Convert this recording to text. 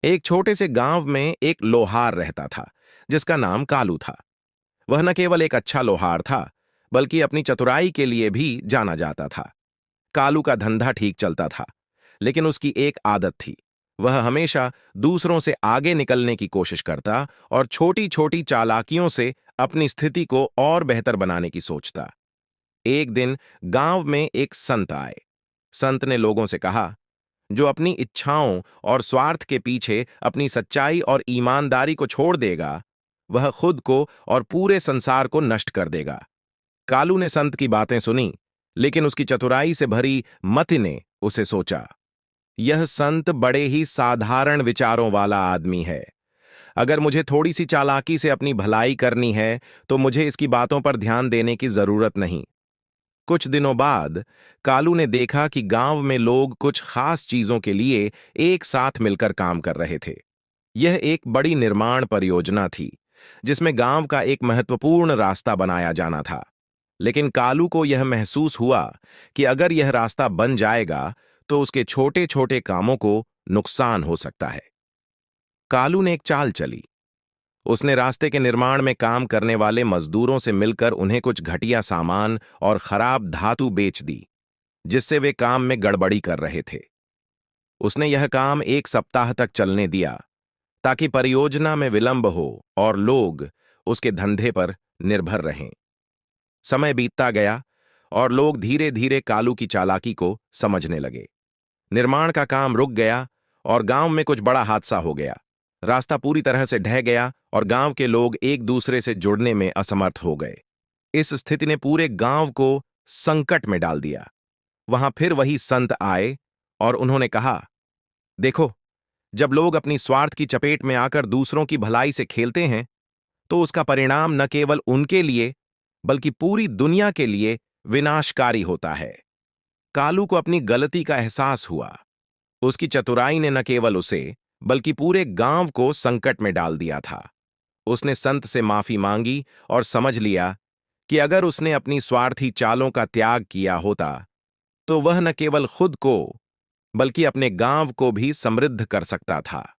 एक छोटे से गांव में एक लोहार रहता था जिसका नाम कालू था। वह न केवल एक अच्छा लोहार था, बल्कि अपनी चतुराई के लिए भी जाना जाता था। कालू का धंधा ठीक चलता था, लेकिन उसकी एक आदत थी। वह हमेशा दूसरों से आगे निकलने की कोशिश करता और छोटी छोटी चालाकियों से अपनी स्थिति को और बेहतर बनाने की सोचता। एक दिन गांव में एक संत आए। संत ने लोगों से कहा, जो अपनी इच्छाओं और स्वार्थ के पीछे अपनी सच्चाई और ईमानदारी को छोड़ देगा, वह खुद को और पूरे संसार को नष्ट कर देगा। कालू ने संत की बातें सुनी, लेकिन उसकी चतुराई से भरी मति ने उसे सोचा, यह संत बड़े ही साधारण विचारों वाला आदमी है। अगर मुझे थोड़ी सी चालाकी से अपनी भलाई करनी है, तो मुझे इसकी बातों पर ध्यान देने की जरूरत नहीं। कुछ दिनों बाद कालू ने देखा कि गांव में लोग कुछ खास चीजों के लिए एक साथ मिलकर काम कर रहे थे। यह एक बड़ी निर्माण परियोजना थी, जिसमें गांव का एक महत्वपूर्ण रास्ता बनाया जाना था। लेकिन कालू को यह महसूस हुआ कि अगर यह रास्ता बन जाएगा, तो उसके छोटे छोटे कामों को नुकसान हो सकता है। कालू ने एक चाल चली। उसने रास्ते के निर्माण में काम करने वाले मजदूरों से मिलकर उन्हें कुछ घटिया सामान और खराब धातु बेच दी, जिससे वे काम में गड़बड़ी कर रहे थे। उसने यह काम एक सप्ताह तक चलने दिया, ताकि परियोजना में विलंब हो और लोग उसके धंधे पर निर्भर रहें। समय बीतता गया और लोग धीरे धीरे कालू की चालाकी को समझने लगे। निर्माण का काम रुक गया और गांव में कुछ बड़ा हादसा हो गया। रास्ता पूरी तरह से ढह गया और गांव के लोग एक दूसरे से जुड़ने में असमर्थ हो गए। इस स्थिति ने पूरे गांव को संकट में डाल दिया। वहां फिर वही संत आए और उन्होंने कहा, देखो, जब लोग अपनी स्वार्थ की चपेट में आकर दूसरों की भलाई से खेलते हैं, तो उसका परिणाम न केवल उनके लिए, बल्कि पूरी दुनिया के लिए विनाशकारी होता है। कालू को अपनी गलती का एहसास हुआ। उसकी चतुराई ने न केवल उसे, बल्कि पूरे गांव को संकट में डाल दिया था। उसने संत से माफी मांगी और समझ लिया कि अगर उसने अपनी स्वार्थी चालों का त्याग किया होता, तो वह न केवल खुद को, बल्कि अपने गांव को भी समृद्ध कर सकता था।